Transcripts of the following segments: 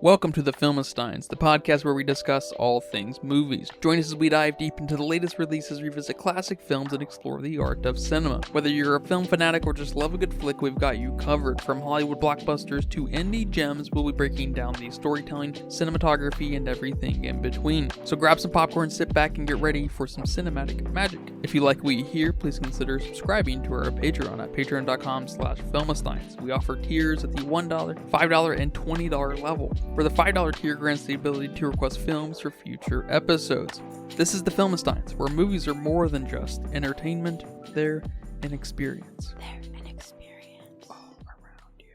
Welcome to the Filmsteins, the podcast where we discuss all things movies. Join us as we dive deep into the latest releases, revisit classic films, and explore the art of cinema. Whether you're a film fanatic or just love a good flick, we've got you covered. From Hollywood blockbusters to indie gems, we'll be breaking down the storytelling, cinematography, and everything in between. So grab some popcorn, sit back, and get ready for some cinematic magic. If you like what you hear, please consider subscribing to our Patreon at patreon.com/Filmsteins. We offer tiers at the $1, $5, and $20 level. For the $5 tier grants the ability to request films for future episodes. This is the Filmsteins, where movies are more than just entertainment, they're an experience. They're an experience. All around you.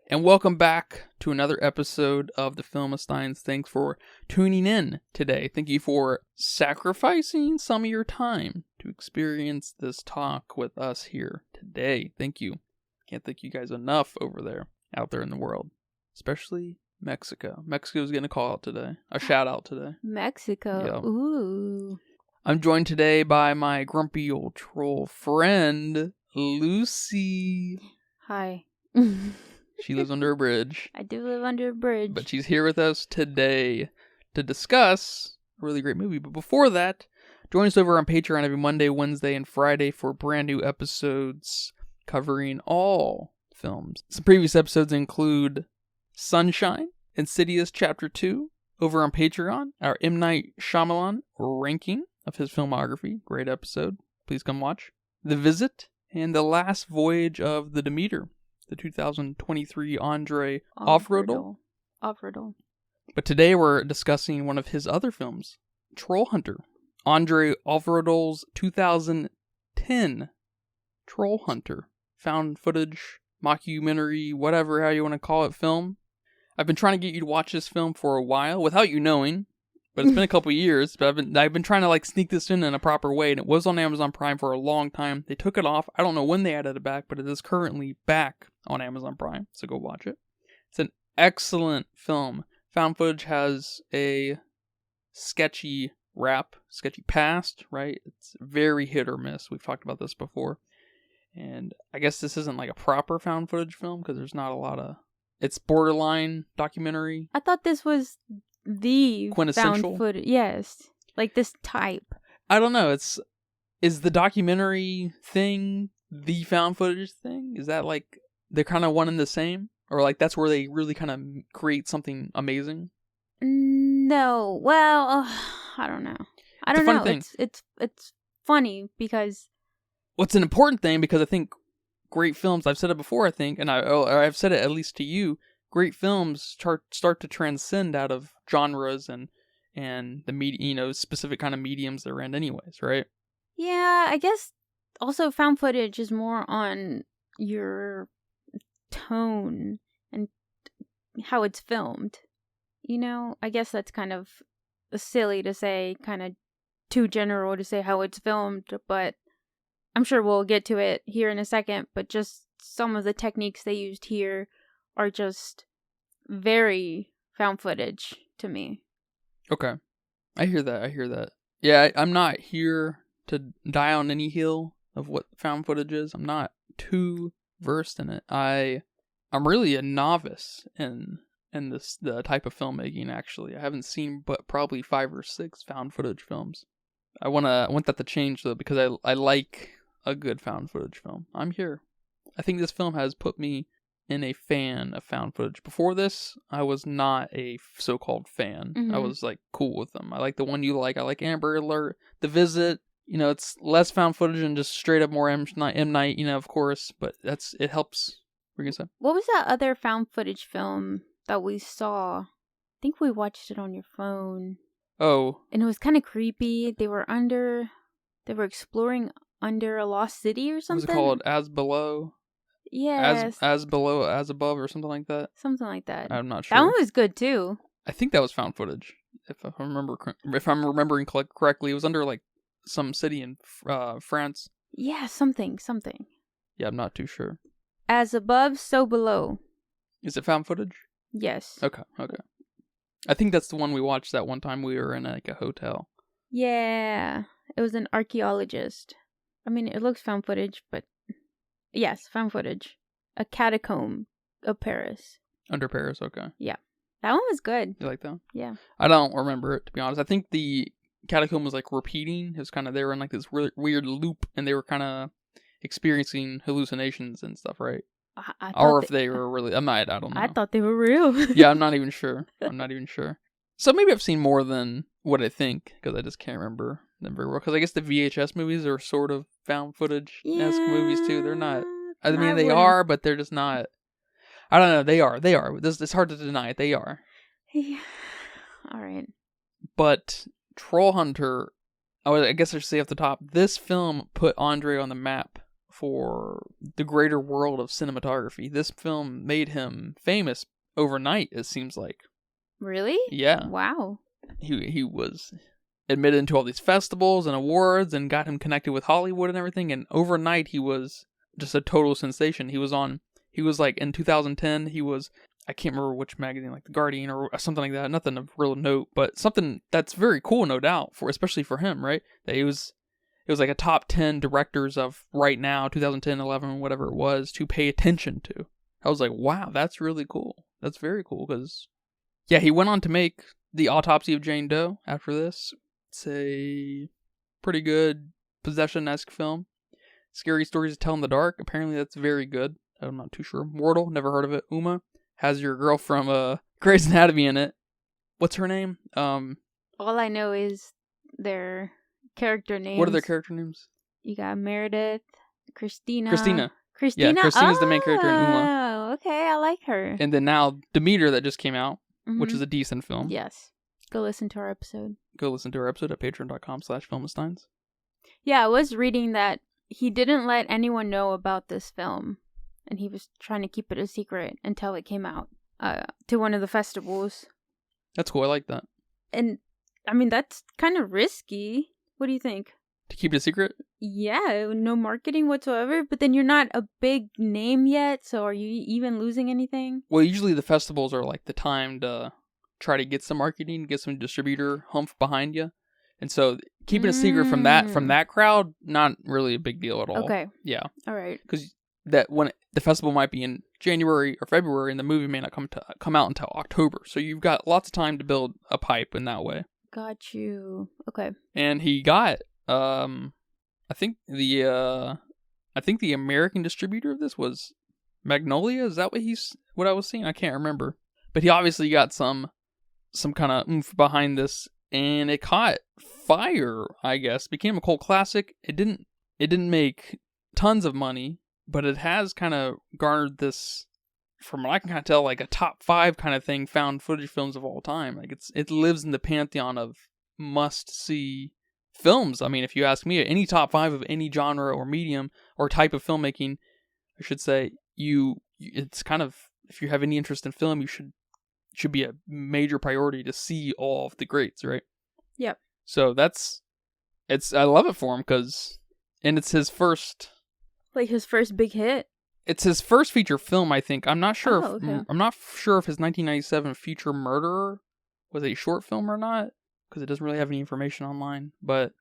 And welcome back to another episode of the Filmsteins. Thanks for tuning in today. Thank you for sacrificing some of your time to experience this talk with us here today. Thank you. Can't thank you guys enough out there in the world. Especially Mexico. Mexico's getting a call out today. A shout out today. Mexico. Yeah. Ooh. I'm joined today by my grumpy old troll friend, Lucy. Hi. She lives under a bridge. I do live under a bridge. But she's here with us today to discuss a really great movie. But before that, join us over on Patreon every Monday, Wednesday, and Friday for brand new episodes covering all films. Some previous episodes include Sunshine, Insidious Chapter 2, over on Patreon, our M. Night Shyamalan ranking of his filmography. Great episode. Please come watch. The Visit, and The Last Voyage of the Demeter, the 2023 André Øvredal. But today we're discussing one of his other films, Trollhunter. André Øvredal's 2010 Trollhunter. Found footage, mockumentary, whatever, how you want to call it, film. I've been trying to get you to watch this film for a while without you knowing, but it's been a couple years. But I've been trying to sneak this in a proper way, and it was on Amazon Prime for a long time. They took it off. I don't know when they added it back, but it is currently back on Amazon Prime, so go watch it. It's an excellent film. Found footage has a sketchy past, right? It's very hit or miss. We've talked about this before. And I guess this isn't like a proper found footage film because there's not a lot of... It's borderline documentary. I thought this was the quintessential found footage. Yes. Like this type. I don't know. Is the documentary thing the found footage thing? Is that like they're kind of one and the same? Or like that's where they really kind of create something amazing? No. Well, I don't know. I don't know. It's funny because... Well, it's an important thing because I think great films, I've said it before, I think, and I've said it at least to you, great films start to transcend out of genres and the media, specific kind of mediums they're in anyways, right? Yeah, I guess also found footage is more on your tone and how it's filmed. I guess that's kind of silly to say, kind of too general to say how it's filmed, but I'm sure we'll get to it here in a second, but just some of the techniques they used here are just very found footage to me. Okay. I hear that. Yeah, I'm not here to die on any hill of what found footage is. I'm not too versed in it. I'm really a novice in the type of filmmaking, actually. I haven't seen but probably 5 or 6 found footage films. I want that to change, though, because I like a good found footage film. I'm here. I think this film has put me in a fan of found footage. Before this, I was not a so-called fan. Mm-hmm. I was cool with them. I like the one you like. I like Amber Alert, The Visit. It's less found footage and just straight up more M. Night, of course. But it helps. What were you gonna say? What was that other found footage film that we saw? I think we watched it on your phone. Oh. And it was kind of creepy. They were exploring under a lost city or something. Was it called As Below? Yes. As Below, As Above, or something like that? Something like that. I'm not sure. That one was good too. I think that was found footage. If I'm remembering correctly, it was under some city in France. Yeah, something. Yeah, I'm not too sure. As above, so below. Is it found footage? Yes. Okay. I think that's the one we watched that one time we were in a hotel. Yeah. It was an archaeologist. I mean, it looks found footage, but yes, found footage. A catacomb of Paris. Under Paris, okay. Yeah. That one was good. You like that one? Yeah. I don't remember it, to be honest. I think the catacomb was like repeating. It was kind of, they were in like this weird loop, and they were kind of experiencing hallucinations and stuff, right? Or if they were really, I don't know. I thought they were real. Yeah, I'm not even sure. So maybe I've seen more than what I think, because I just can't remember them very well. Because I guess the VHS movies are sort of found footage-esque movies too. They're not. I mean, they are, but they're just not. I don't know. They are. It's hard to deny it. They are. Yeah. All right. But Trollhunter, I guess I should say off the top, this film put André on the map for the greater world of cinematography. This film made him famous overnight, it seems like. Really? Yeah. Wow. He was admitted into all these festivals and awards and got him connected with Hollywood and everything, and overnight he was just a total sensation. He was like in 2010, he was, I can't remember which magazine, like The Guardian or something like that, nothing of real note, but something that's very cool, no doubt, especially for him, right? That it was like a top 10 directors of right now, 2010, 11, whatever it was, to pay attention to. I was like, wow, that's really cool. That's very cool, because, yeah, he went on to make The Autopsy of Jane Doe after this. It's a pretty good possession-esque film. Scary Stories to Tell in the Dark, apparently that's very good. I'm not too sure. Mortal, never heard of it. Uma has your girl from Grey's Anatomy in it. What's her name? All I know is their character names. What are their character names? You got Meredith, Christina. Yeah, Christina's the main character in Uma. Oh, okay, I like her. And then now Demeter that just came out, which is a decent film. Yes. Go listen to our episode. Go listen to our episode at patreon.com/filmsteins. Yeah, I was reading that he didn't let anyone know about this film. And he was trying to keep it a secret until it came out to one of the festivals. That's cool. I like that. And, I mean, that's kind of risky. What do you think? To keep it a secret? Yeah, no marketing whatsoever. But then you're not a big name yet, so are you even losing anything? Well, usually the festivals are like the time to try to get some marketing, get some distributor humph behind you. And so keeping a secret from that crowd, not really a big deal at all. Okay. Yeah. All right. Because that when the festival might be in January or February, and the movie may not come out until October. So you've got lots of time to build a pipe in that way. Got you. Okay. And he got, I think the American distributor of this was Magnolia. Is that what I was seeing? I can't remember. But he obviously got some kind of oomph behind this, and it caught fire. I guess became a cult classic. It didn't make tons of money. But it has kind of garnered this, from what I can kind of tell, like a top 5 kind of thing, found footage films of all time. Like it lives in the pantheon of must-see films. I mean, if you ask me, any top 5 of any genre or medium or type of filmmaking, I should say, it's kind of, if you have any interest in film, you should be a major priority to see all of the greats, right? Yep. So I love it for him and it's his first. Like his first big hit? It's his first feature film, I think. I'm not sure. Okay. I'm not sure if his 1997 feature Murderer was a short film or not, because it doesn't really have any information online. Or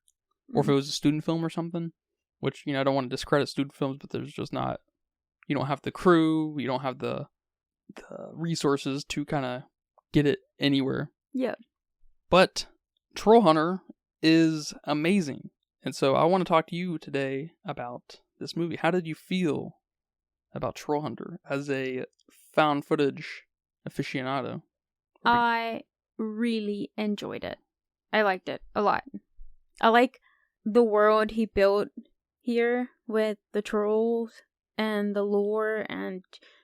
if it was a student film or something, which, I don't want to discredit student films, but there's just not. You don't have the crew. You don't have the resources to kind of get it anywhere. Yeah. But Trollhunter is amazing, and so I want to talk to you today about this movie. How did you feel about Trollhunter as a found footage aficionado? I really enjoyed it. I liked it a lot. I like the world he built here with the trolls and the lore and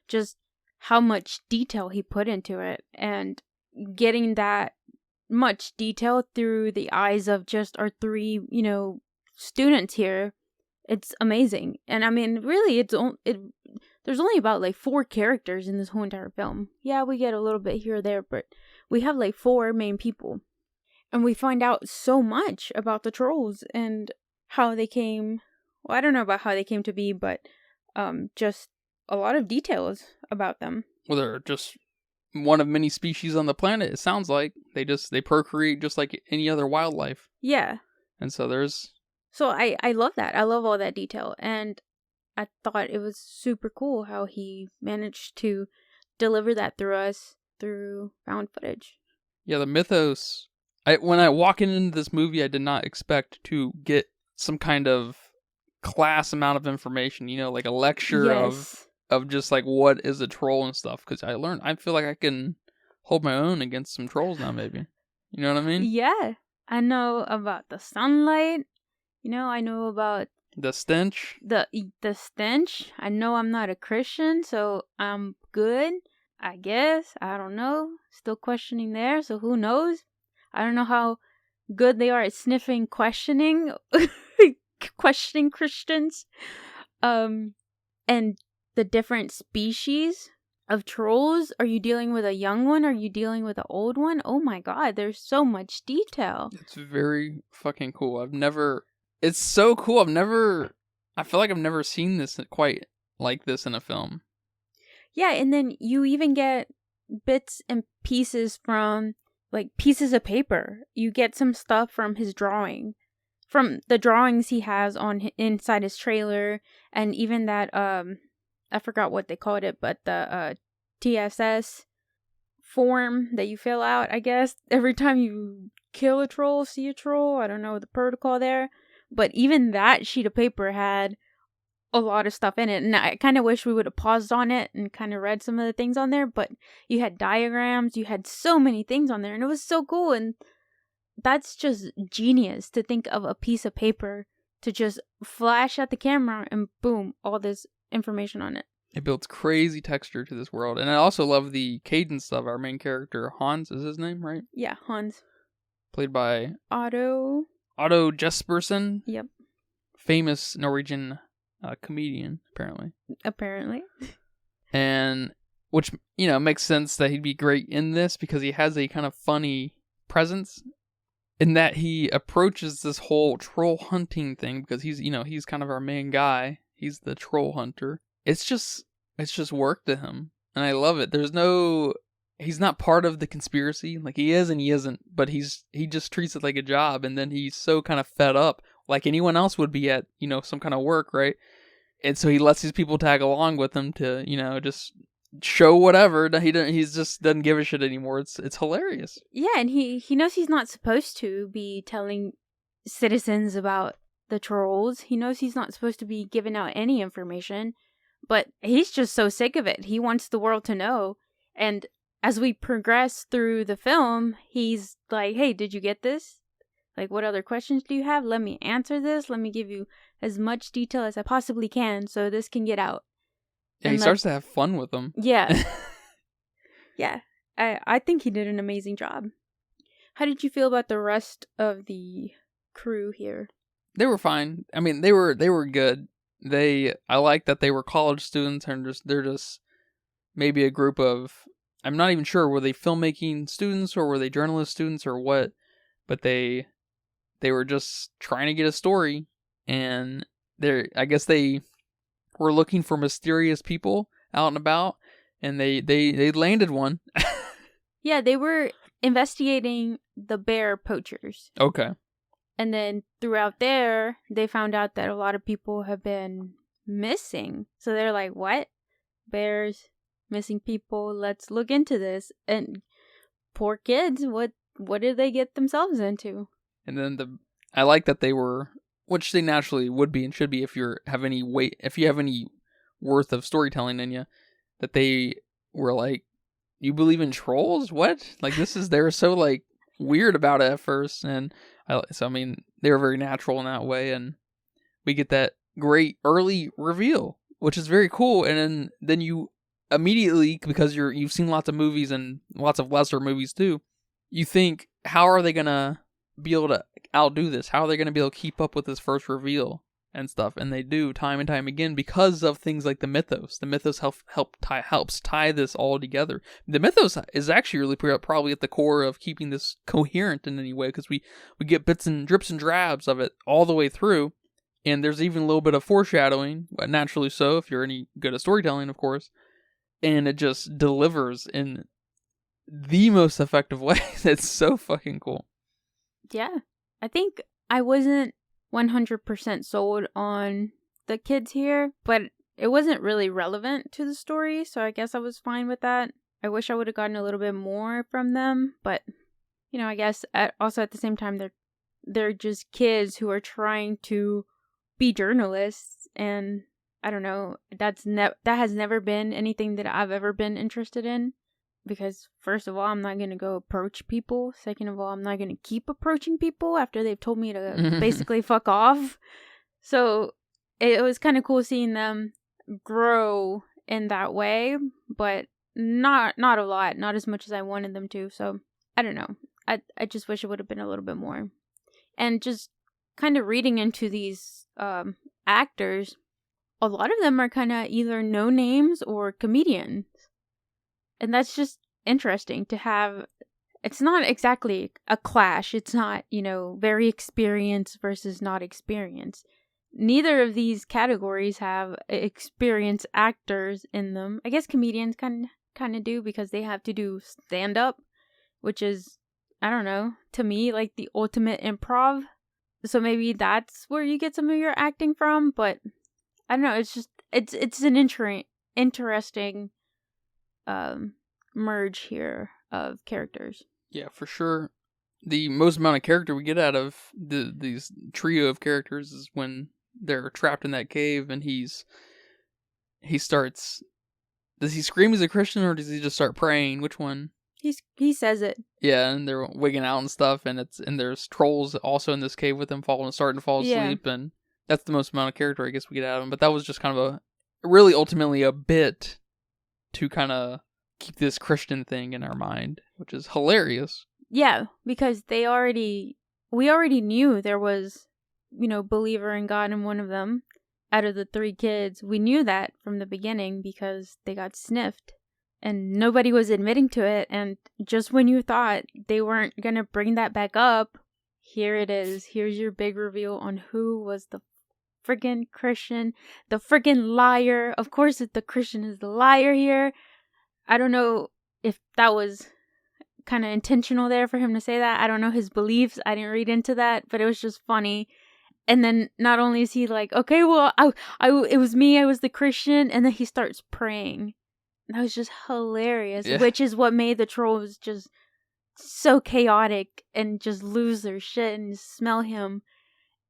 just how much detail he put into it, and getting that much detail through the eyes of just our 3, students here. It's amazing. And I mean, really, there's only about like 4 characters in this whole entire film. Yeah, we get a little bit here or there, but we have like 4 main people. And we find out so much about the trolls and how they came. Well, I don't know about how they came to be, but just a lot of details about them. Well, they're just one of many species on the planet, it sounds like. They procreate just like any other wildlife. Yeah. And so there's... So I love that. I love all that detail. And I thought it was super cool how he managed to deliver that through us through found footage. Yeah, the mythos. When I walk into this movie, I did not expect to get some kind of class amount of information, like a lecture of just like what is a troll and stuff. Because I feel like I can hold my own against some trolls now, maybe. You know what I mean? Yeah. I know about the sunlight. I know about the stench. The stench. I know I'm not a Christian, so I'm good, I guess. I don't know. Still questioning there, so who knows? I don't know how good they are at questioning Christians. And the different species of trolls. Are you dealing with a young one? Are you dealing with an old one? Oh my god, there's so much detail. It's very fucking cool. It's so cool. I feel like I've never seen this quite like this in a film. Yeah, and then you even get bits and pieces from, like, pieces of paper. You get some stuff from his drawing. From the drawings he has inside his trailer, and even that, I forgot what they called it, but the TSS form that you fill out, I guess, every time you kill a troll, see a troll. I don't know the protocol there. But even that sheet of paper had a lot of stuff in it. And I kind of wish we would have paused on it and kind of read some of the things on there. But you had diagrams, you had so many things on there, and it was so cool. And that's just genius to think of a piece of paper to just flash at the camera and boom, all this information on it. It builds crazy texture to this world. And I also love the cadence of our main character. Hans is his name, right? Yeah, Hans. Played by Otto Jespersen. Yep. Famous Norwegian comedian, apparently. And which, makes sense that he'd be great in this because he has a kind of funny presence in that he approaches this whole troll hunting thing because he's kind of our main guy. He's the troll hunter. It's just work to him. And I love it. He's not part of the conspiracy. Like, he is and he isn't, but he just treats it like a job. And then he's so kind of fed up, like anyone else would be at, some kind of work, right? And so he lets these people tag along with him to, just show whatever. He just doesn't give a shit anymore. It's hilarious. Yeah, and he knows he's not supposed to be telling citizens about the trolls. He knows he's not supposed to be giving out any information, but he's just so sick of it. He wants the world to know. And as we progress through the film, he's like, hey, did you get this? Like, what other questions do you have? Let me answer this. Let me give you as much detail as I possibly can so this can get out. Yeah, he starts to have fun with them. Yeah. Yeah. I think he did an amazing job. How did you feel about the rest of the crew here? They were fine. I mean, they were good. I like that they were college students and they're just maybe a group of, I'm not even sure, were they filmmaking students or were they journalist students or what? But they were just trying to get a story, and I guess they were looking for mysterious people out and about, and they landed one. Yeah, they were investigating the bear poachers. Okay. And then throughout there, they found out that a lot of people have been missing. So they're like, what? Bears, missing people, let's look into this. And poor kids, what did they get themselves into? And then I like that they were, which they naturally would be and should be if you have any worth of storytelling in you, that they were like, you believe in trolls? What? Like, they were so like weird about it at first, and they were very natural in that way, and we get that great early reveal, which is very cool. And then you immediately, because you've seen lots of movies and lots of lesser movies too, you think, how are they gonna be able to outdo this? How are they gonna be able to keep up with this first reveal and stuff? And they do time and time again because of things like the mythos. The mythos helps tie this all together. The mythos is actually really probably at the core of keeping this coherent in any way, because we get bits and drips and drabs of it all the way through. And there's even a little bit of foreshadowing, naturally so, if you're any good at storytelling, of course. And it just delivers in the most effective way. It's so fucking cool. Yeah. I think I wasn't 100% sold on the kids here, but it wasn't really relevant to the story, so I guess I was fine with that. I wish I would have gotten a little bit more from them, but I guess also at the same time they're just kids who are trying to be journalists, and I don't know, that has never been anything that I've ever been interested in, because first of all, I'm not going to go approach people. Second of all, I'm not going to keep approaching people after they've told me to basically fuck off. So it was kind of cool seeing them grow in that way, but not a lot, not as much as I wanted them to. So I don't know. I just wish it would have been a little bit more. And just kind of reading into these actors, a lot of them are kind of either no names or comedians. And that's just interesting to have. It's not exactly a clash. It's not, very experienced versus not experienced. Neither of these categories have experienced actors in them. I guess comedians kind of do, because they have to do stand-up, which is, I don't know, to me, like the ultimate improv. So maybe that's where you get some of your acting from, but I don't know, it's just, it's an interesting merge here of characters. Yeah, for sure. The most amount of character we get out of these trio of characters is when they're trapped in that cave and he starts, does he scream he's a Christian or does he just start praying? Which one? He says it. Yeah, and they're wigging out and stuff, and there's trolls also in this cave with him starting to fall asleep, and that's the most amount of character I guess we get out of him. But that was just kind of really ultimately a bit to kind of keep this Christian thing in our mind, which is hilarious. Yeah, because we already knew there was, believer in God in one of them out of the 3 kids. We knew that from the beginning because they got sniffed. And nobody was admitting to it, and just when you thought they weren't gonna bring that back up, here it is. Here's your big reveal on who was the friggin' Christian, the friggin' liar. Of course, the Christian is the liar here. I don't know if that was kind of intentional there for him to say that. I don't know his beliefs. I didn't read into that, but it was just funny. And then not only is he like, okay, well, it was me. I was the Christian, and then he starts praying. That was just hilarious, which is what made the trolls just so chaotic and just lose their shit and smell him.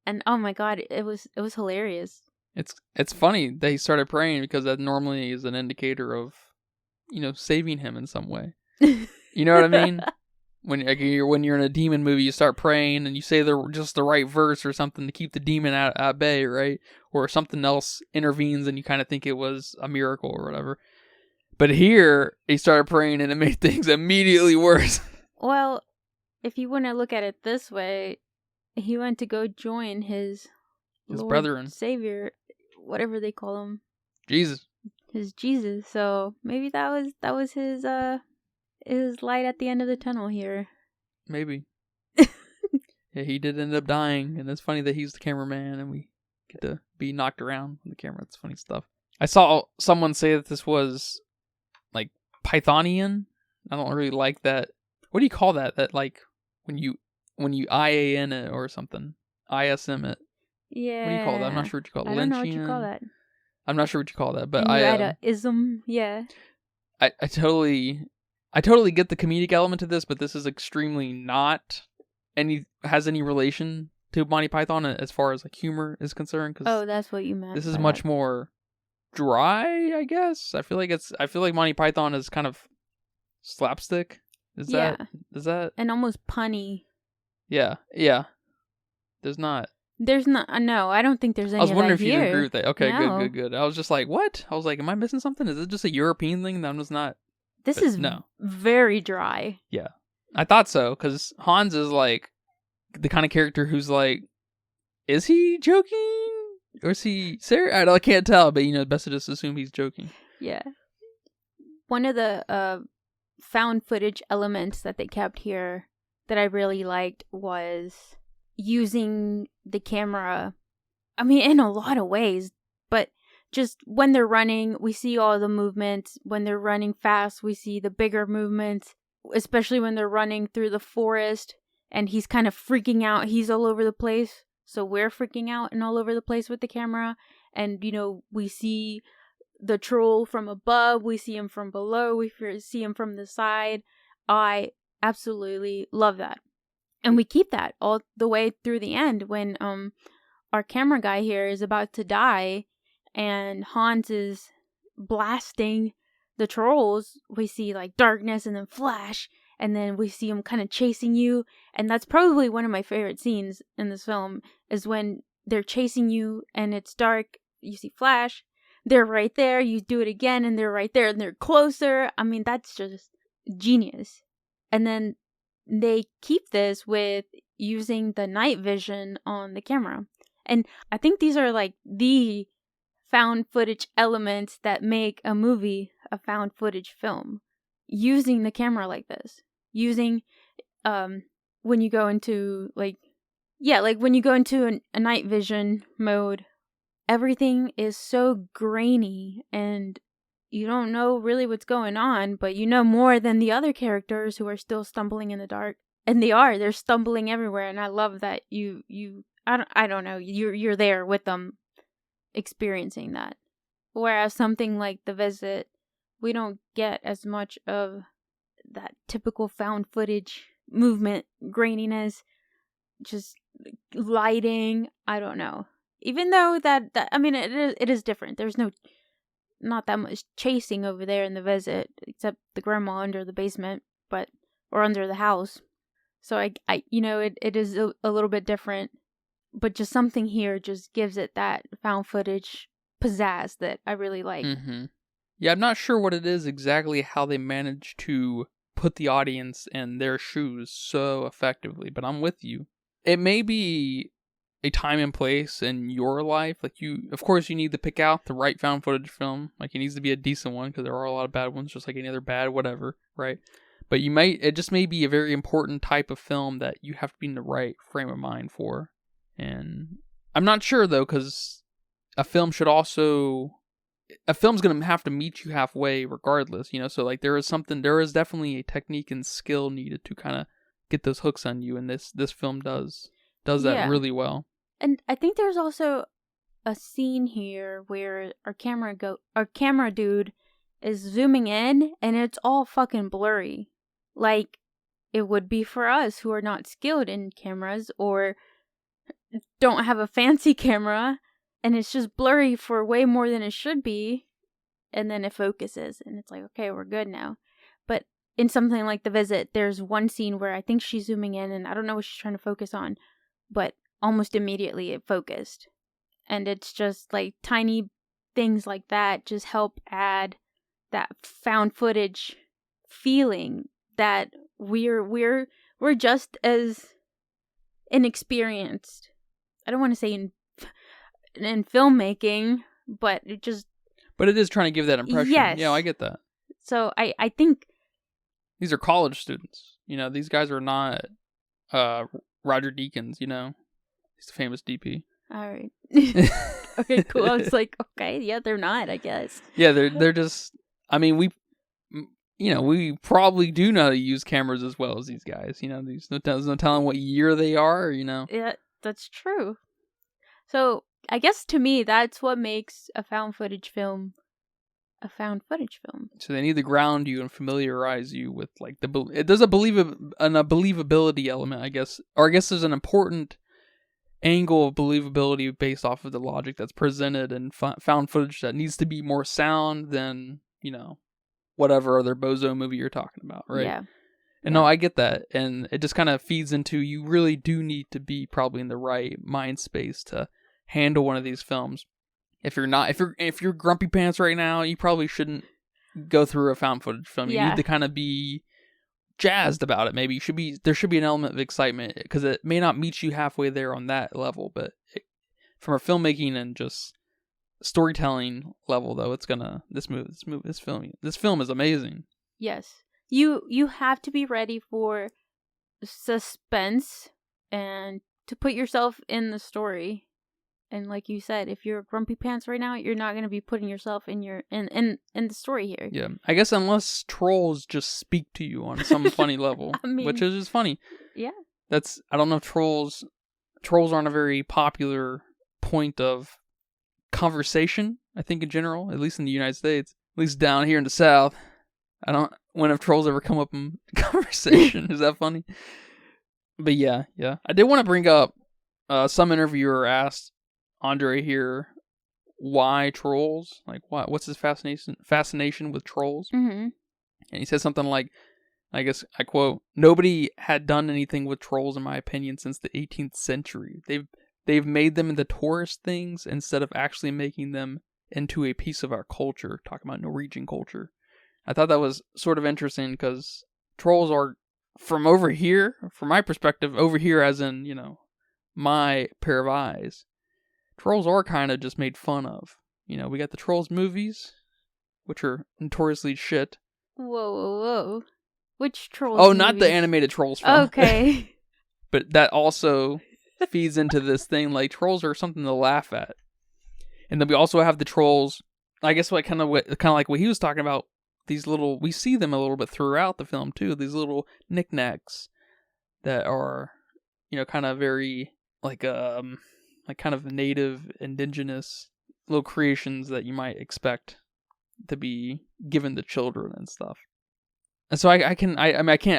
And oh my god, it was hilarious. It's funny that he started praying, because that normally is an indicator of, saving him in some way. You know what I mean? When you're in a demon movie, you start praying and you say just the right verse or something to keep the demon at bay, right? Or something else intervenes and you kind of think it was a miracle or whatever. But here, he started praying and it made things immediately worse. Well, if you want to look at it this way, he went to go join his Lord, brethren, Savior, whatever they call him. Jesus. His Jesus. So maybe that was his light at the end of the tunnel here. Maybe. Yeah, he did end up dying, and it's funny that he's the cameraman and we get to be knocked around on the camera. It's funny stuff. I saw someone say that this was like Pythonian. I don't really like that. What do you call that? That like when you IAN it or something, ISM it. Yeah. What do you call that? I'm not sure what you call it. I don't know what you call that. I'm not sure what you call that, but and you add a ism. Yeah. I totally get the comedic element to this, but this is extremely not has any relation to Monty Python as far as like humor is concerned. Oh, that's what you meant. This is much more dry, I guess. I feel like Monty Python is kind of slapstick. Is that and almost punny? Yeah. There's not. No, I don't think there's any. I was wondering if you didn't agree with that. Okay, no. good. I was just like, what? I was like, am I missing something? Is it just a European thing that I'm just not? This is very dry. Yeah, I thought so, because Hans is like the kind of character who's like, is he joking or is he serious? I can't tell, but best to just assume he's joking. Yeah. One of the found footage elements that they kept here that I really liked was using the camera, I mean, in a lot of ways, but just when they're running, we see all the movements. When they're running fast, we see the bigger movements, especially when they're running through the forest and he's kind of freaking out. He's all over the place. So we're freaking out and all over the place with the camera. And, we see the troll from above, we see him from below, we see him from the side. I absolutely love that. And we keep that all the way through the end when our camera guy here is about to die and Hans is blasting the trolls. We see like darkness and then flash, and then we see him kind of chasing you. And that's probably one of my favorite scenes in this film, is when they're chasing you and it's dark, you see flash, they're right there, you do it again and they're right there and they're closer. I mean, that's just genius. And then they keep this with using the night vision on the camera. And I think these are like the found footage elements that make a movie a found footage film. Using the camera like this. Using, when you go into when you go into a night vision mode, everything is so grainy and you don't know really what's going on, but you know more than the other characters who are still stumbling in the dark. And they're stumbling everywhere, and I love that I don't know, you're there with them experiencing that. Whereas something like The Visit, we don't get as much of that typical found footage movement, graininess, just lighting, I don't know. Even though that I mean, it is different. There's not that much chasing over there in The Visit, except the grandma under the basement, or under the house. So I it is a little bit different, but just something here just gives it that found footage pizzazz that I really like. Mm-hmm. Yeah, I'm not sure what it is exactly how they managed to put the audience in their shoes so effectively, but I'm with you. It may be a time and place in your life. Like, of course, you need to pick out the right found footage film. Like, it needs to be a decent one, because there are a lot of bad ones, just like any other bad whatever, right? But it just may be a very important type of film that you have to be in the right frame of mind for. And I'm not sure, though, because a film's going to have to meet you halfway regardless, so like there is definitely a technique and skill needed to kind of get those hooks on you, and this film does that really well. And I think there's also a scene here where our camera dude is zooming in and it's all fucking blurry, like it would be for us who are not skilled in cameras or don't have a fancy camera. And it's just blurry for way more than it should be. And then it focuses. And it's like, okay, we're good now. But in something like The Visit, there's one scene where I think she's zooming in. And I don't know what she's trying to focus on. But almost immediately it focused. And it's just like tiny things like that just help add that found footage feeling that we're just as inexperienced. I don't want to say in filmmaking, but it is trying to give that impression. Yes. Yeah, I get that. So I think these are college students. These guys are not Roger Deakins, he's the famous DP. All right. Okay, cool. I was like, okay, yeah, they're not, I guess. Yeah, they're just, I mean, we probably do know how to use cameras as well as these guys. There's no telling what year they are, Yeah, that's true. So I guess to me, that's what makes a found footage film a found footage film. So they need to ground you and familiarize you with like there's a believability element, I guess, or I guess there's an important angle of believability based off of the logic that's presented in found footage that needs to be more sound than whatever other bozo movie you're talking about, right? Yeah. And no, I get that, and it just kind of feeds into you really do need to be probably in the right mind space to handle one of these films. If you're grumpy pants right now, you probably shouldn't go through a found footage film. You need to kind of be jazzed about it. Maybe there should be an element of excitement, because it may not meet you halfway there on that level, but from a filmmaking and just storytelling level, though, this film is amazing. Yes. You have to be ready for suspense and to put yourself in the story. And like you said, if you're grumpy pants right now, you're not going to be putting yourself in the story here. Yeah, I guess unless trolls just speak to you on some funny level, which is just funny. Yeah. I don't know if trolls aren't a very popular point of conversation I think in general, at least in the United States, at least down here in the South. I don't. When have trolls ever come up in conversation? Is that funny? But yeah. I did want to bring up. Some interviewer asked André here, why trolls? Like, what's his fascination with trolls? Mm-hmm. And he said something like, I guess I quote, "Nobody had done anything with trolls, in my opinion, since the 18th century. They've made them into tourist things instead of actually making them into a piece of our culture." Talking about Norwegian culture. I thought that was sort of interesting because trolls are, from over here, from my perspective, over here as in, my pair of eyes, trolls are kind of just made fun of. We got the Trolls movies, which are notoriously shit. Whoa. Which Trolls Oh, movies? not the animated Trolls film. Okay. But that also feeds into this thing, like, trolls are something to laugh at. And then we also have the trolls, I guess kind of like what he was talking about, these little, we see them a little bit throughout the film too, these little knickknacks that are, kind of very, like kind of native, indigenous little creations that you might expect to be given to children and stuff. And so I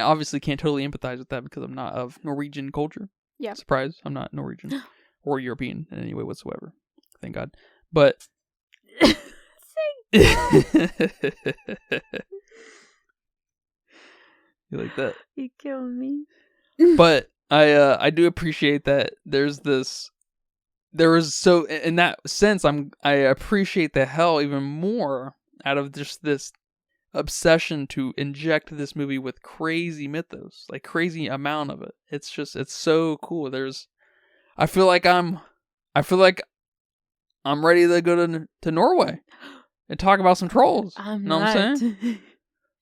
obviously can't totally empathize with that because I'm not of Norwegian culture. Yeah. Surprise, I'm not Norwegian or European in any way whatsoever. Thank God. But you like that? You killed me. But I do appreciate that there is so, in that sense, I appreciate the hell even more out of just this obsession to inject this movie with crazy mythos, like crazy amount of it. It's so cool. I feel like I'm ready to go to Norway and talk about some trolls. I'm know not. what I'm saying?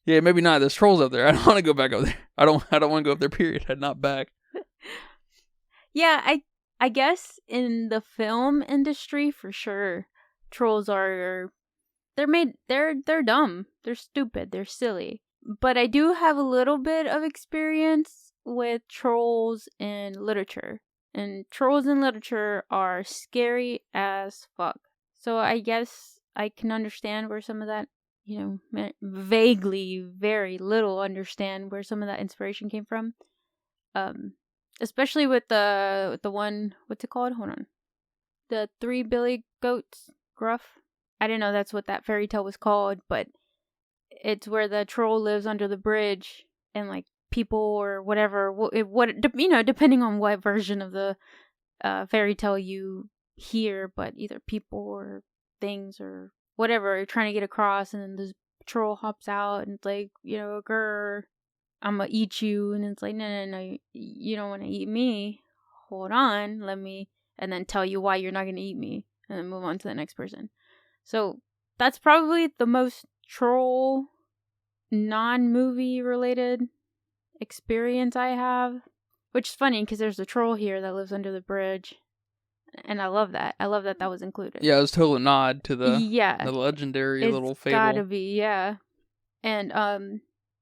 Yeah, maybe not. There's trolls up there. I don't want to go back up there. I don't want to go up there, period. I'm not back. Yeah, I guess in the film industry, for sure, trolls are, they're dumb. They're stupid. They're silly. But I do have a little bit of experience with trolls in literature. And trolls in literature are scary as fuck. So I guess I can understand where some of that, vaguely, very little understand where some of that inspiration came from. Especially with the one, what's it called? Hold on. The 3 Billy Goats, Gruff. I didn't know that's what that fairy tale was called, but it's where the troll lives under the bridge and like people or whatever, depending on what version of the fairy tale you hear, but either people or things or whatever are trying to get across, and then the troll hops out and it's like, grr, I'm gonna eat you, and it's like, no, you don't want to eat me. Hold on, let me, and then tell you why you're not gonna eat me, and then move on to the next person. So that's probably the most troll non-movie related experience I have, which is funny because there's a troll here that lives under the bridge, and I love that. I love that was included. Yeah, it was total nod to the legendary little fable. It's gotta be, yeah. And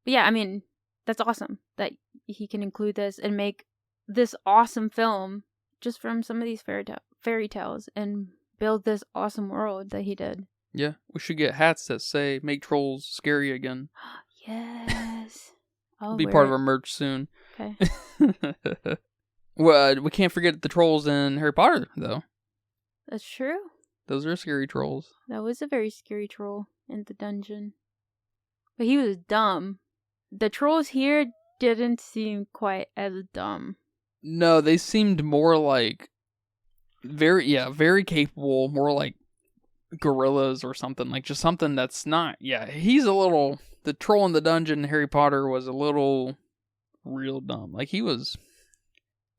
yeah, I mean, that's awesome that he can include this and make this awesome film just from some of these fairy tales and build this awesome world that he did. Yeah, we should get hats that say "Make trolls scary again." Yes. I'll be wear part it. of our merch soon. Okay. Well, we can't forget the trolls in Harry Potter, though. That's true. Those are scary trolls. That was a very scary troll in the dungeon. But he was dumb. The trolls here didn't seem quite as dumb. No, they seemed more like very capable, more like gorillas or something, like just something that's not. Yeah, the troll in the dungeon in Harry Potter was a little real dumb. Like he was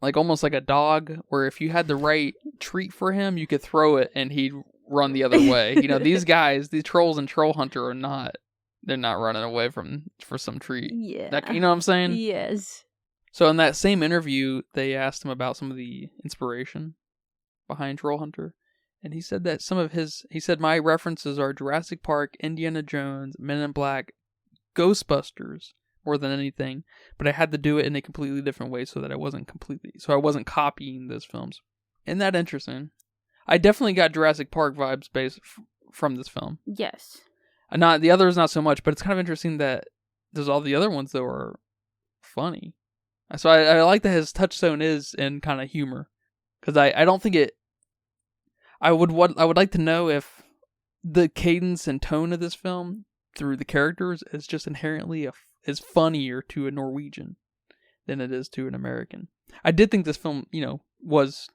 like almost like a dog where if you had the right treat for him, you could throw it and he'd run the other way. These guys, these trolls in Trollhunter are not, they're not running away for some treat. Yeah. You know what I'm saying? Yes. So in that same interview, they asked him about some of the inspiration behind Trollhunter. And he said that my references are Jurassic Park, Indiana Jones, Men in Black, Ghostbusters, more than anything. But I had to do it in a completely different way so I wasn't copying those films. Isn't that interesting? I definitely got Jurassic Park vibes based from this film. Yes. Not the others, not so much, but it's kind of interesting that there's all the other ones that are funny. So I like that his touchstone is in kind of humor, because I don't think it. I would like to know if the cadence and tone of this film through the characters is just inherently is funnier to a Norwegian than it is to an American. I did think this film, was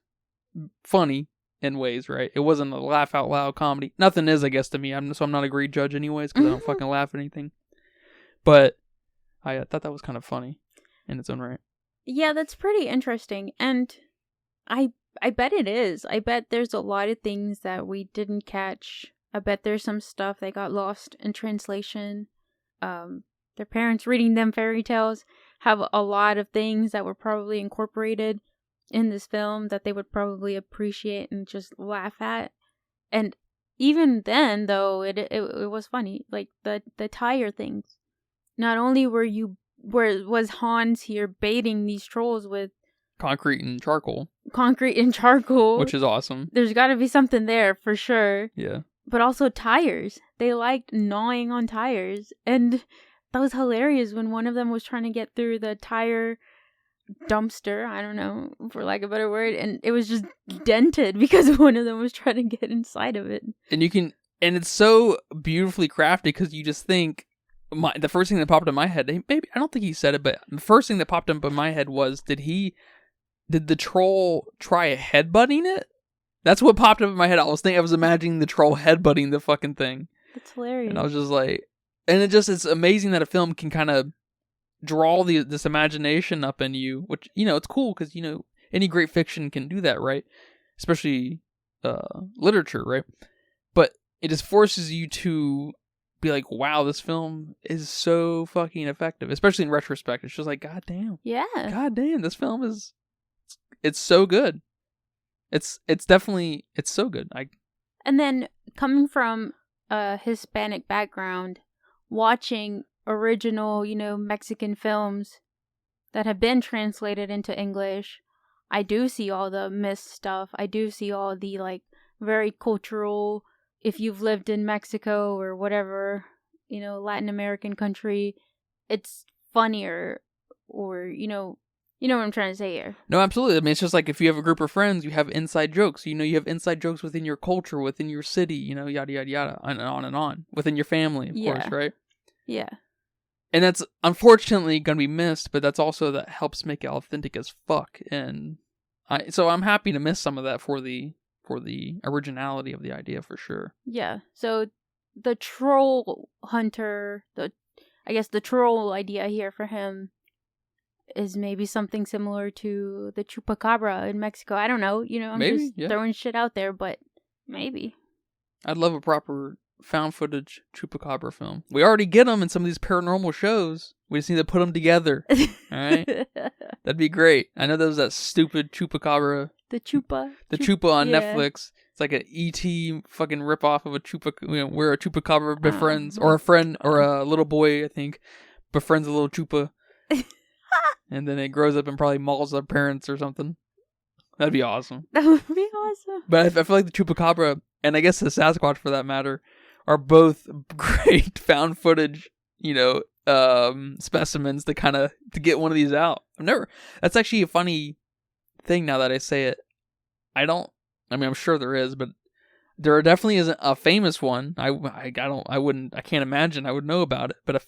funny in ways, right? It wasn't a laugh out loud comedy. Nothing is, I guess, to me. I'm not a great judge anyways, because I don't fucking laugh at anything. But I thought that was kind of funny in its own right. Yeah, that's pretty interesting. And I bet it is. I bet there's a lot of things that we didn't catch. I bet there's some stuff that got lost in translation. Their parents reading them fairy tales have a lot of things that were probably incorporated in this film that they would probably appreciate and just laugh at. And even then, though, it was funny. Like the tire things. Not only was Hans here baiting these trolls with concrete and charcoal, which is awesome. There's got to be something there for sure. Yeah. But also tires. They liked gnawing on tires. And that was hilarious when one of them was trying to get through the tire dumpster, I don't know, for lack of a better word, and it was just dented because one of them was trying to get inside of it. And it's so beautifully crafted, because you just think, the first thing that popped in my head, maybe, I don't think he said it, but the first thing that popped up in my head was, did the troll try headbutting it? That's what popped up in my head. I was imagining the troll headbutting the fucking thing. That's hilarious. And I was just like, and it's amazing that a film can kind of draw this imagination up in you, which, it's cool, because, any great fiction can do that, right? Especially literature, right? But it just forces you to be like, wow, this film is so fucking effective, especially in retrospect. It's just like, god damn. Yeah. God damn, this film it's so good. It's definitely, it's so good. And then coming from a Hispanic background, watching original, Mexican films that have been translated into English, I do see all the myth stuff. I do see all the, like, very cultural, if you've lived in Mexico or whatever, Latin American country, it's funnier, or, you know what I'm trying to say here. No, absolutely. I mean, it's just like if you have a group of friends, you have inside jokes. You have inside jokes within your culture, within your city, yada, yada, yada, and on. Within your family, of course, right? Yeah. And that's unfortunately going to be missed, but that's also, that helps make it authentic as fuck. And so I'm happy to miss some of that for the originality of the idea, for sure. Yeah. So the Trollhunter, I guess the troll idea here for him is maybe something similar to the chupacabra in Mexico. I don't know. I'm maybe, just throwing shit out there, but maybe. I'd love a proper found footage chupacabra film. We already get them in some of these paranormal shows. We just need to put them together. All right? That'd be great. I know there was that stupid chupacabra. The chupa on Netflix. It's like an E.T. fucking ripoff of a chupa, where a chupacabra befriends, or a friend, or a little boy, I think, befriends a little chupa. And then it grows up and probably mauls their parents or something. That'd be awesome. That would be awesome. But I feel like the chupacabra, and I guess the Sasquatch for that matter, are both great found footage, specimens to get one of these out. That's actually a funny thing now that I say it. I'm sure there is, but there definitely isn't a famous one. I can't imagine I would know about it, but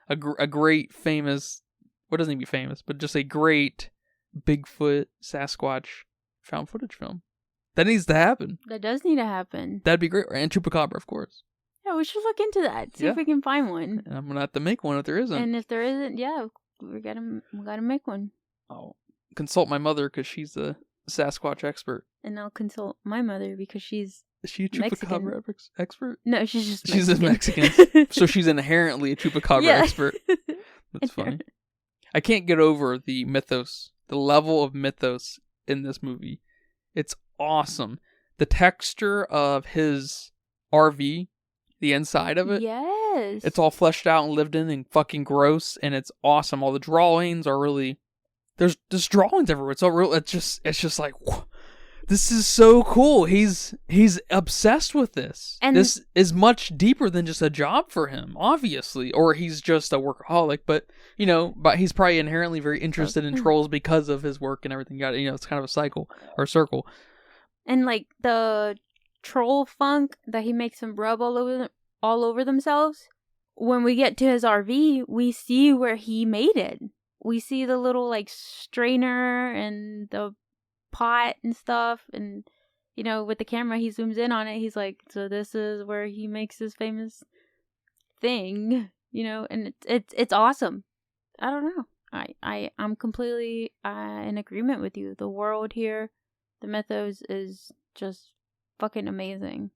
a great famous, what doesn't need to be famous, but just a great Bigfoot, Sasquatch found footage film. That needs to happen. That does need to happen. That'd be great. And chupacabra, of course. Yeah, we should look into that. See if we can find one. And I'm gonna have to make one if there isn't. And if there isn't, we gotta make one. I'll consult my mother because she's a Sasquatch expert. And I'll consult my mother because she's Is she a chupacabra expert? No, she's just Mexican. She's a Mexican. So she's inherently a chupacabra expert. That's funny. I can't get over the mythos, the level of mythos in this movie. It's awesome. The texture of his RV, the inside of it. Yes. It's all fleshed out and lived in and fucking gross, and it's awesome. All the drawings are really, there's drawings everywhere. It's all real. It's just like, this is so cool. He's obsessed with this. And this is much deeper than just a job for him, obviously. Or he's just a workaholic, but he's probably inherently very interested in trolls because of his work and everything. It's kind of a cycle or circle. And like the troll funk that he makes them rub all over themselves. When we get to his RV, we see where he made it. We see the little like strainer and the pot and stuff, and with the camera he zooms in on it. He's like, so this is where he makes his famous thing, and it's awesome. I don't know. I'm completely in agreement with you. The world here, the mythos is just fucking amazing.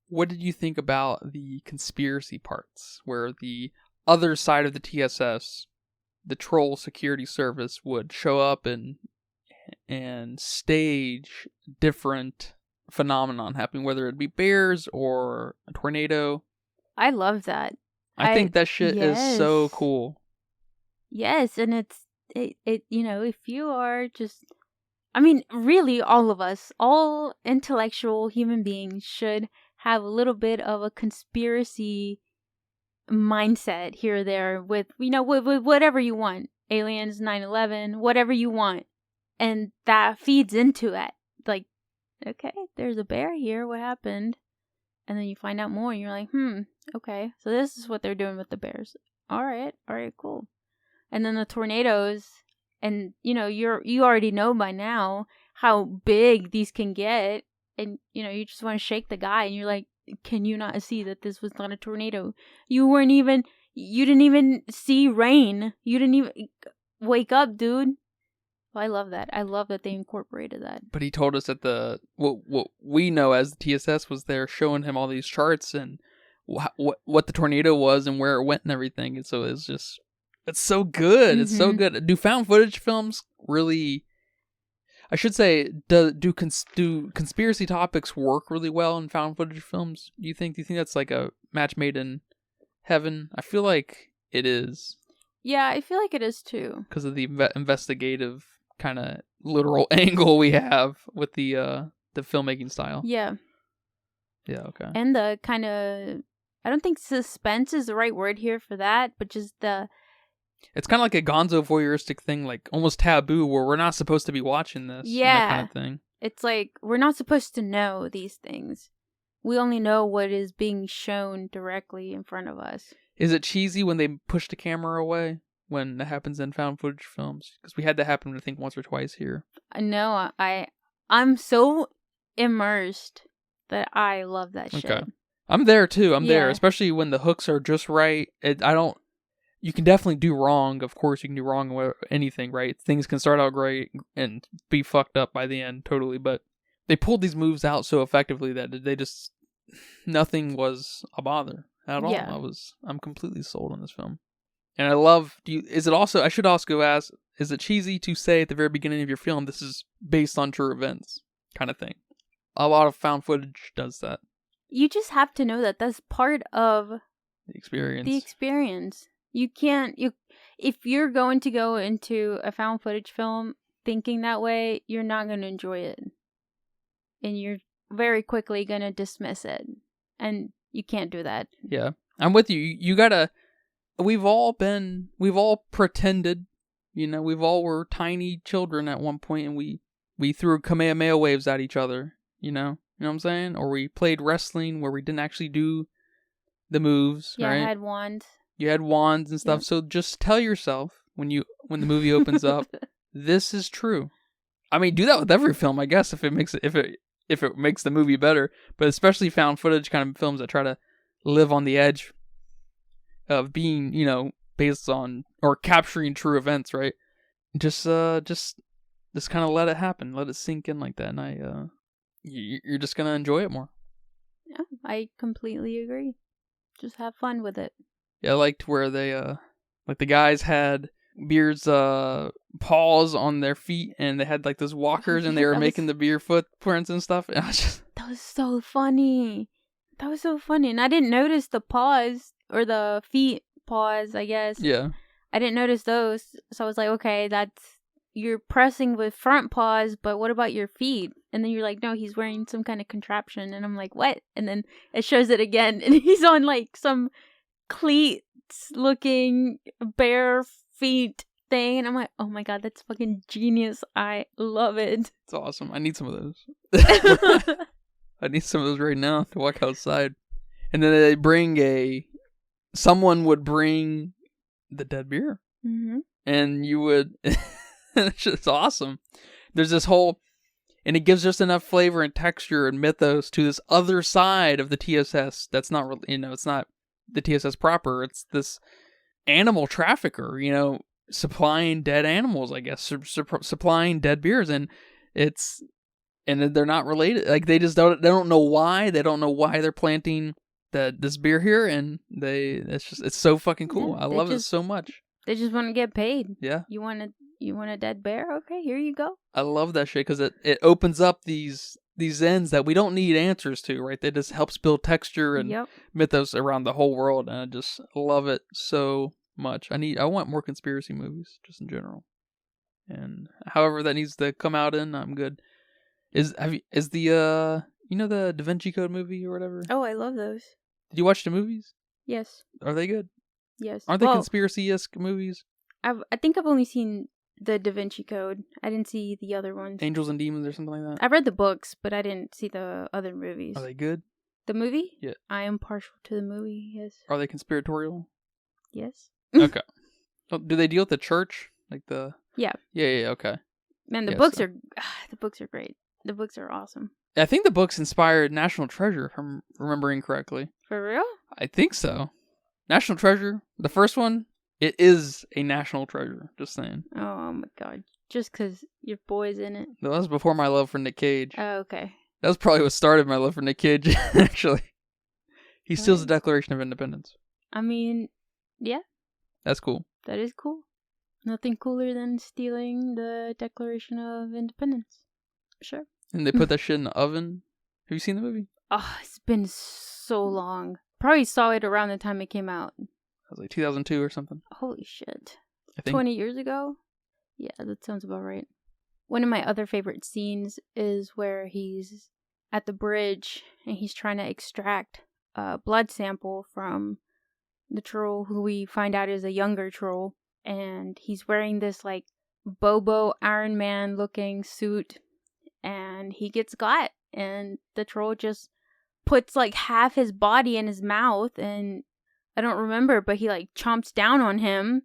What did you think about the conspiracy parts where the other side of the TSS, the troll security service, would show up and stage different phenomenon happening, whether it be bears or a tornado? I love that. I think that shit is so cool. Yes, and it if you are just, really all of us, all intellectual human beings should have a little bit of a conspiracy mindset here or there with with whatever you want. Aliens, 9/11, whatever you want. And that feeds into it. Like, okay, there's a bear here. What happened? And then you find out more and you're like, okay. So this is what they're doing with the bears. All right, cool. And then the tornadoes, and you already know by now how big these can get. And, you just want to shake the guy and you're like, can you not see that this was not a tornado? You didn't even see rain. You didn't even wake up, dude. Well, I love that. I love that they incorporated that. But he told us that what we know as the TSS was there showing him all these charts and what the tornado was and where it went and everything. And so it's so good. Mm-hmm. It's so good. Do found footage films really... I should say, do conspiracy topics work really well in found footage films? Do you think that's like a match made in heaven? I feel like it is. Yeah, I feel like it is too. Because of the investigative kind of literal angle we have with the filmmaking style. Yeah. Yeah, okay. And the kind of, I don't think suspense is the right word here for that, but just the... It's kind of like a gonzo voyeuristic thing, like almost taboo, where we're not supposed to be watching this. Yeah. That kind of thing. It's like, we're not supposed to know these things. We only know what is being shown directly in front of us. Is it cheesy when they push the camera away when that happens in found footage films? Because we had that happen, I think, once or twice here. No, I'm so immersed that I love that shit. Okay. I'm there too. I'm there, especially when the hooks are just right. You can definitely do wrong. Of course, you can do wrong with anything, right? Things can start out great and be fucked up by the end, totally. But they pulled these moves out so effectively that nothing was a bother at all. Yeah. I'm completely sold on this film. And I love, I should also ask, is it cheesy to say at the very beginning of your film, this is based on true events kind of thing? A lot of found footage does that. You just have to know that that's part of the experience. You can't, if you're going to go into a found footage film thinking that way, you're not going to enjoy it. And you're very quickly going to dismiss it. And you can't do that. Yeah. I'm with you. You gotta, we've all pretended, we've all were tiny children at one point and we threw Kamehameha waves at each other, you know what I'm saying? Or we played wrestling where we didn't actually do the moves, right? Yeah, I had wands. You had wands and stuff. Yep. So just tell yourself when the movie opens up, this is true. I mean, do that with every film, I guess, if it makes the movie better. But especially found footage kind of films that try to live on the edge of being, based on or capturing true events, right? Just kind of let it happen, let it sink in like that, and you're just gonna enjoy it more. Yeah, I completely agree. Just have fun with it. Yeah, I liked where they, the guys had Beard's paws on their feet, and they had like those walkers, and they were making the Beard footprints and stuff. And that was so funny. And I didn't notice the paws or the feet paws, I guess. Yeah. I didn't notice those, so I was like, okay, you're pressing with front paws, but what about your feet? And then you're like, no, he's wearing some kind of contraption. And I'm like, what? And then it shows it again. And he's on like some cleats looking bare feet thing. And I'm like, oh my God, that's fucking genius. I love it. It's awesome. I need some of those. I need some of those right now to walk outside. And then they bring someone would bring the dead beer. Mm-hmm. And you would, it's just awesome. There's this whole, and it gives just enough flavor and texture and mythos to this other side of the TSS. That's not really, it's not the TSS proper. It's this animal trafficker, supplying dead animals, I guess, supplying dead beers. And they're not related. Like they don't know why. They don't know why they're planting this beer here. And it's so fucking cool. Yeah, I love it so much. They just want to get paid. Yeah. You want a dead bear? Okay, here you go. I love that shit because it opens up these ends that we don't need answers to, right? That just helps build texture and mythos around the whole world, and I just love it so much. I want more conspiracy movies, just in general. And however that needs to come out in, I'm good. Is the the Da Vinci Code movie or whatever? Oh, I love those. Did you watch the movies? Yes. Are they good? Yes. Aren't they conspiracy-esque movies? I think I've only seen the Da Vinci Code. I didn't see the other ones. Angels and Demons or something like that? I've read the books, but I didn't see the other movies. Are they good? The movie? Yeah. I am partial to the movie, yes. Are they conspiratorial? Yes. Okay. Oh, do they deal with the church? Like the... Yeah. Yeah, okay. Man, the books are great. The books are awesome. I think the books inspired National Treasure, if I'm remembering correctly. For real? I think so. National Treasure, the first one, it is a national treasure. Just saying. Oh my God. Just because your boy's in it. That was before my love for Nick Cage. Oh, okay. That was probably what started my love for Nick Cage, actually. He steals the Declaration of Independence. I mean, yeah. That's cool. That is cool. Nothing cooler than stealing the Declaration of Independence. Sure. And they put that shit in the oven. Have you seen the movie? Oh, it's been so long. Probably saw it around the time it came out. It was like 2002 or something. Holy shit. I think 20 years ago? Yeah, that sounds about right. One of my other favorite scenes is where he's at the bridge and he's trying to extract a blood sample from the troll, who we find out is a younger troll. And he's wearing this like Bobo Iron Man looking suit. And he gets got. And the troll just puts like half his body in his mouth. And I don't remember, but he like chomps down on him.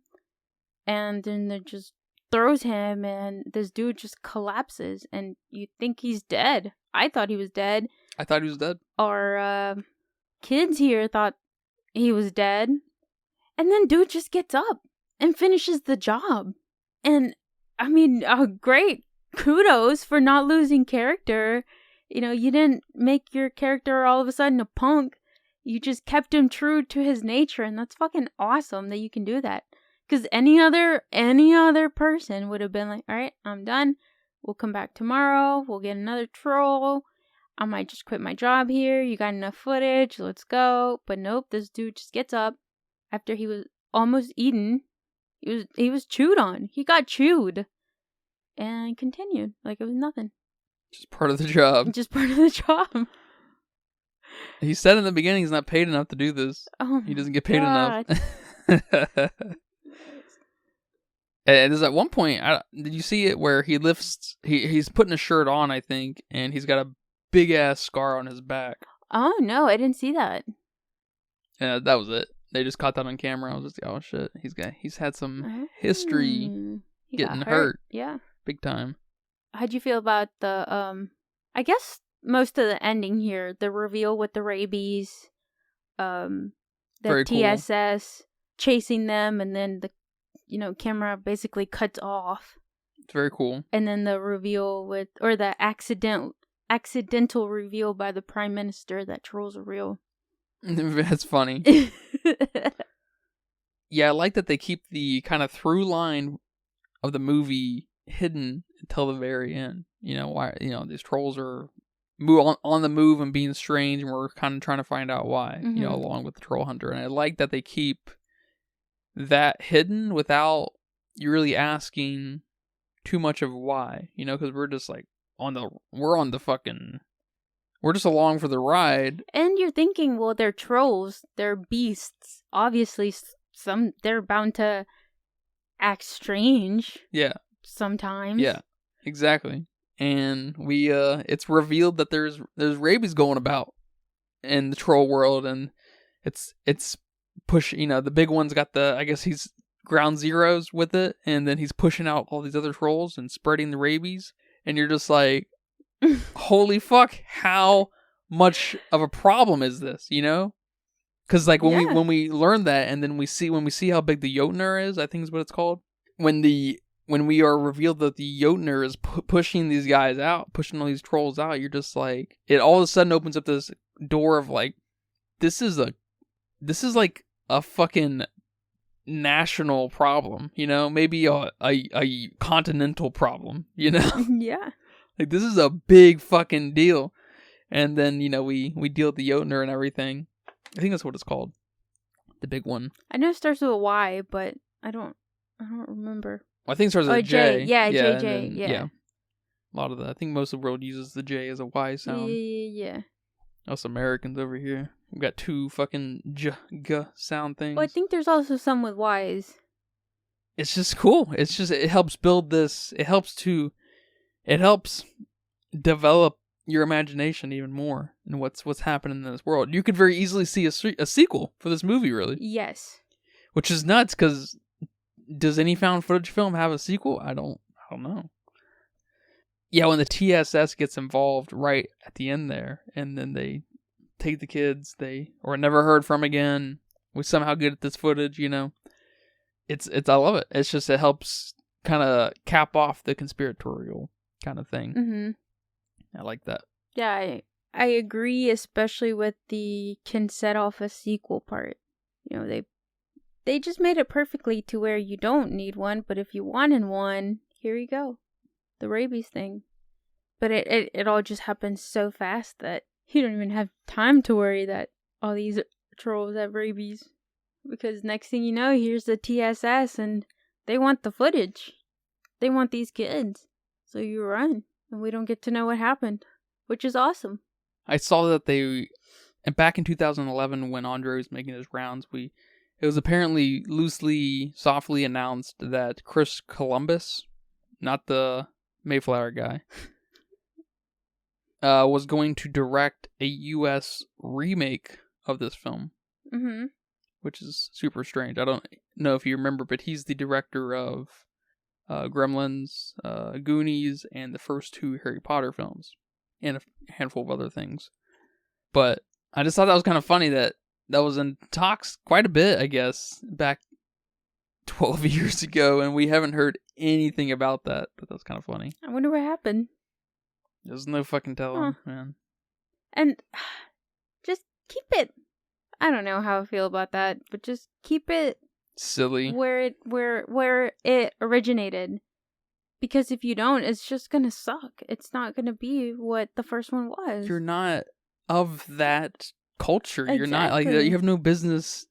And then it just throws him. And this dude just collapses. And you think he's dead. I thought he was dead. I thought he was dead. Our kids here thought he was dead. And then dude just gets up and finishes the job. And I mean, great. Kudos for not losing character. You didn't make your character all of a sudden a punk. You just kept him true to his nature, and that's fucking awesome that you can do that. Because any other person would have been like, all right, I'm done. We'll come back tomorrow. We'll get another troll. I might just quit my job here. You got enough footage. Let's go. But nope, this dude just gets up after he was almost eaten. He was chewed on. He got chewed. And continued like it was nothing. Just part of the job. Just part of the job. He said in the beginning he's not paid enough to do this. Oh, he doesn't get paid enough. And there's at one point, did you see it where he lifts? He's putting a shirt on, I think, and he's got a big ass scar on his back. Oh no, I didn't see that. Yeah, that was it. They just caught that on camera. I was just, oh shit, he's had some history getting hurt. Yeah. Big time. How'd you feel about the, I guess most of the ending here, the reveal with the rabies, the Very TSS chasing them, and then the, camera basically cuts off. It's very cool. And then the reveal the accidental reveal by the Prime Minister that trolls are real. That's funny. Yeah, I like that they keep the kind of through line of the movie hidden until the very end. Why? These trolls are on the move and being strange, and we're kind of trying to find out why. Mm-hmm. Along with the Trollhunter, and I like that they keep that hidden without you really asking too much of why. Because we're just like, we're just along for the ride. And you're thinking, well, they're trolls, they're beasts. Obviously, they're bound to act strange. Yeah. Sometimes. Yeah. Exactly. And it's revealed that there's rabies going about in the troll world, and it's push. The big one's got I guess he's ground zeros with it, and then he's pushing out all these other trolls and spreading the rabies, and you're just like, holy fuck, how much of a problem is this, because like when we learn that, and then we see how big the Jotner is, I think is what it's called, when we are revealed that the Jotner is pushing these guys out, pushing all these trolls out, you're just like, it all of a sudden opens up this door of like, this is like a fucking national problem, maybe a continental problem, Yeah. Like, this is a big fucking deal. And then, we deal with the Jotner and everything. I think that's what it's called. The big one. I know it starts with a Y, but I don't remember. Well, I think it starts with a J. Yeah, yeah, JJ, yeah. A lot of that. I think most of the world uses the J as a Y sound. Yeah. Us Americans over here. We've got two fucking G sound things. Well, I think there's also some with Ys. It's just cool. It's just, it helps build this. It helps develop your imagination even more in what's happening in this world. You could very easily see a sequel for this movie, really. Yes. Which is nuts, because does any found footage film have a sequel? I don't know. Yeah, when the TSS gets involved right at the end there, and then they take the kids, or never heard from again. We somehow get at this footage, It's I love it. It's just, it helps kind of cap off the conspiratorial kind of thing. Mm-hmm. I like that. Yeah, I agree, especially with the can set off a sequel part. They just made it perfectly to where you don't need one, but if you wanted one, here you go. The rabies thing. But it all just happens so fast that you don't even have time to worry that all these trolls have rabies. Because next thing you know, here's the TSS and they want the footage. They want these kids. So you run. And we don't get to know what happened. Which is awesome. I saw that and back in 2011 when André was making his rounds, it was apparently softly announced that Chris Columbus, not the Mayflower guy, was going to direct a U.S. remake of this film. Mm-hmm. Which is super strange. I don't know if you remember, but he's the director of Gremlins, Goonies, and the first two Harry Potter films, and a handful of other things. But I just thought that was kind of funny that was in talks quite a bit, I guess, back 12 years ago, and we haven't heard anything about that. But that's kind of funny. I wonder what happened. There's no fucking telling, man. And just keep it. I don't know how I feel about that, but just keep it silly where it originated. Because if you don't, it's just gonna suck. It's not gonna be what the first one was. You're not of that culture. Exactly. You're not like that. You have no business.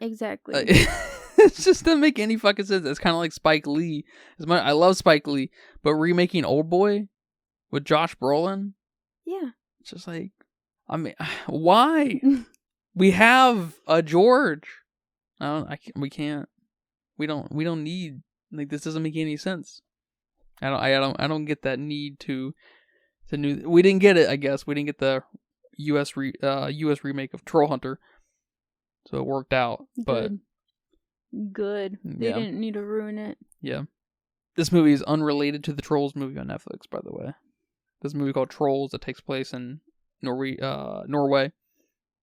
Exactly. It just doesn't make any fucking sense. It's kind of like Spike Lee. I love Spike Lee, but remaking Old Boy with Josh Brolin. Yeah. It's just like, I mean, why? We have a George. We can't. We don't need, like, this doesn't make any sense. I don't get that need to we didn't get it, I guess. We didn't get the US remake of Trollhunter. So it worked out. Good. They didn't need to ruin it. Yeah. This movie is unrelated to the Trolls movie on Netflix, by the way. This movie called Trolls that takes place in Norway.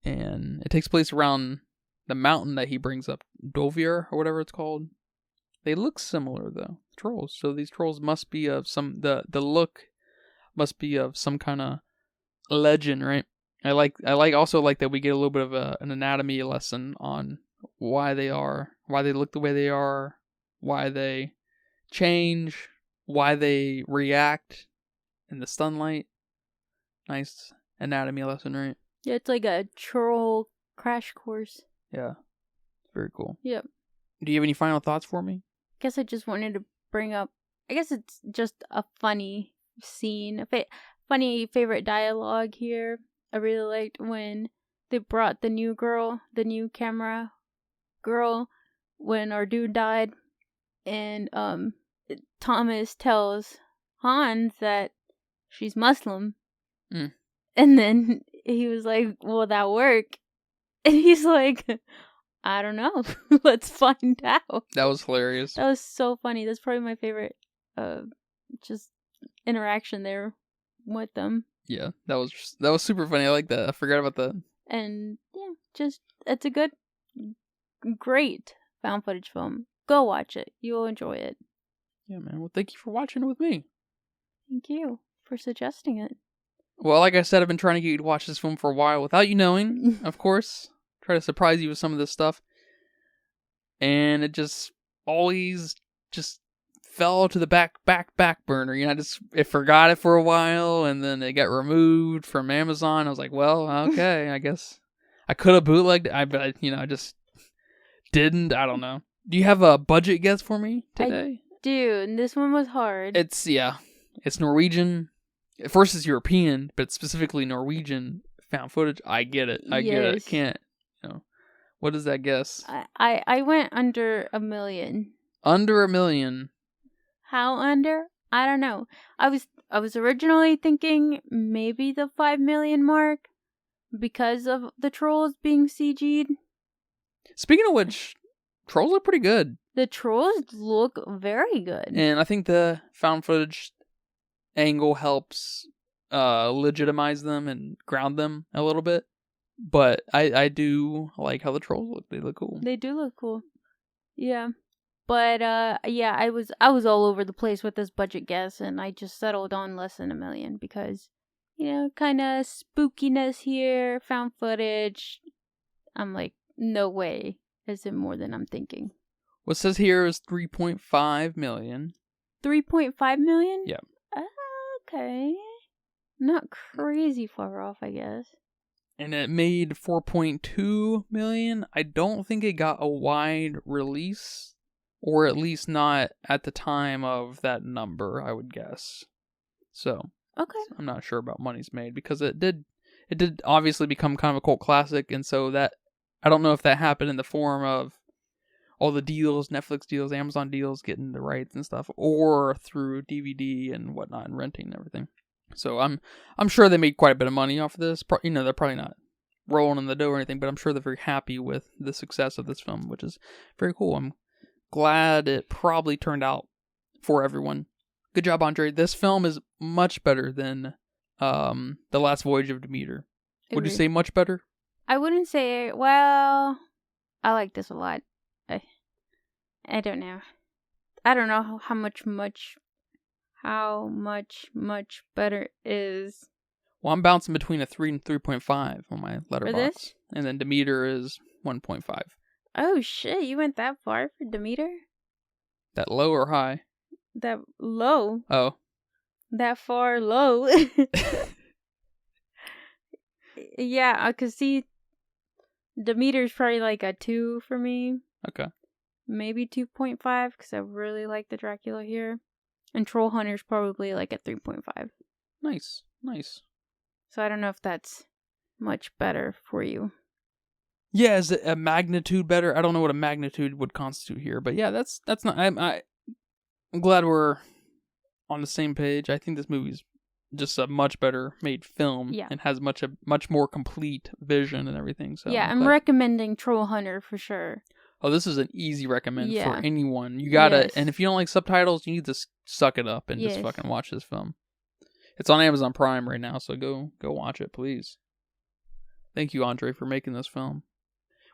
And it takes place around the mountain that he brings up, Dovir, or whatever it's called. They look similar, though, trolls. So these trolls must be of the look must be of some kind of legend, right? I also like that we get a little bit of an anatomy lesson on why they look the way they are, why they change, why they react in the sunlight. Nice anatomy lesson, right? Yeah, it's like a troll crash course. Yeah. Very cool. Yep. Do you have any final thoughts for me? I guess I just wanted to bring up, I guess it's just a funny scene. Funny favorite dialogue here. I really liked when they brought the new camera girl, when our dude died, and Thomas tells Hans that she's Muslim. Mm. And then he was like, will that work? And he's like, I don't know. Let's find out. That was hilarious. That was so funny. That's probably my favorite just interaction there with them. Yeah, that was super funny. I like that. I forgot about that. And yeah, just it's a good, great found footage film. Go watch it. You'll enjoy it. Yeah, man. Well, thank you for watching it with me. Thank you for suggesting it. Well, like I said, I've been trying to get you to watch this film for a while without you knowing, of course. Try to surprise you with some of this stuff. And it just always just fell to the back burner. You know, I forgot it for a while, and then it got removed from Amazon. I was like, well, okay, I guess I could have bootlegged it, but I just didn't. I don't know. Do you have a budget guess for me today? I do, and this one was hard. It's Norwegian. At first it's European, but specifically Norwegian found footage. I get it. I get it. I can't. What is that guess? I went under 1 million. Under 1 million. How under? I don't know. I was originally thinking maybe the 5 million mark because of the trolls being CG'd. Speaking of which, trolls look pretty good. The trolls look very good. And I think the found footage angle helps legitimize them and ground them a little bit. But I do like how the trolls look. They look cool. They do look cool. Yeah. But yeah, I was all over the place with this budget guess, and I just settled on less than 1 million because, kind of spookiness here, found footage. I'm like, no way is it more than I'm thinking. What it says here is 3.5 million. 3.5 million? Yeah. Okay. Not crazy far off, I guess. And it made 4.2 million. I don't think it got a wide release, or at least not at the time of that number, I would guess. So, okay. I'm not sure about money's made because it did obviously become kind of a cult classic, and so that I don't know if that happened in the form of all the deals, Netflix deals, Amazon deals, getting the rights and stuff, or through DVD and whatnot and renting and everything. So I'm sure they made quite a bit of money off of this. They're probably not rolling in the dough or anything, but I'm sure they're very happy with the success of this film, which is very cool. I'm glad it probably turned out for everyone. Good job, André. This film is much better than The Last Voyage of Demeter. Would you say much better? I wouldn't say, well, I like this a lot. I don't know. I don't know how much better is. Well, I'm bouncing between a 3 and 3.5 on my letterbox. For this? And then Demeter is 1.5. Oh shit, you went that far for Demeter? That low or high? That low. Oh. That far low. Yeah, I could see Demeter's probably like a 2 for me. Okay. Maybe 2.5 because I really like the Dracula here. And Trollhunter's probably like a 3.5. Nice. So I don't know if that's much better for you. Yeah, is it a magnitude better? I don't know what a magnitude would constitute here, but yeah, that's not. I'm glad we're on the same page. I think this movie's just a much better made film, and has a much more complete vision and everything. So yeah, I'm recommending Trollhunter for sure. Oh, this is an easy recommend for anyone. You gotta, and if you don't like subtitles, you need to suck it up and just fucking watch this film. It's on Amazon Prime right now, so go watch it, please. Thank you, André, for making this film.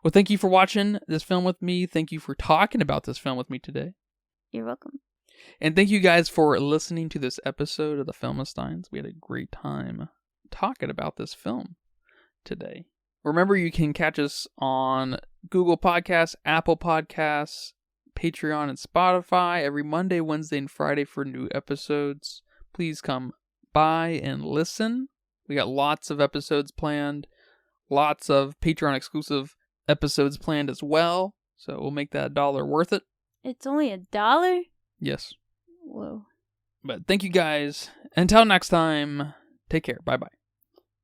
Well, thank you for watching this film with me. Thank you for talking about this film with me today. You're welcome. And thank you guys for listening to this episode of the Filmistines. We had a great time talking about this film today. Remember, you can catch us on Google Podcasts, Apple Podcasts, Patreon, and Spotify every Monday, Wednesday, and Friday for new episodes. Please come by and listen. We got lots of episodes planned, lots of Patreon exclusive episodes planned as well. So we'll make that $1 worth it. It's only $1? Yes. Whoa. But thank you guys. Until next time, take care. Bye-bye.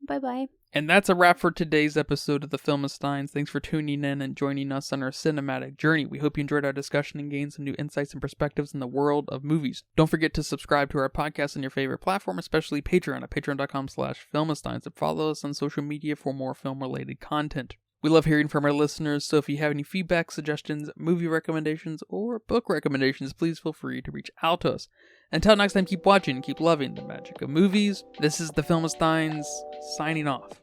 Bye-bye. And that's a wrap for today's episode of the Filmistines. Thanks for tuning in and joining us on our cinematic journey. We hope you enjoyed our discussion and gained some new insights and perspectives in the world of movies. Don't forget to subscribe to our podcast on your favorite platform, especially Patreon at patreon.com/Filmistines, and follow us on social media for more film-related content. We love hearing from our listeners, so if you have any feedback, suggestions, movie recommendations, or book recommendations, please feel free to reach out to us. Until next time, keep watching and keep loving the magic of movies. This is the Filmistines, signing off.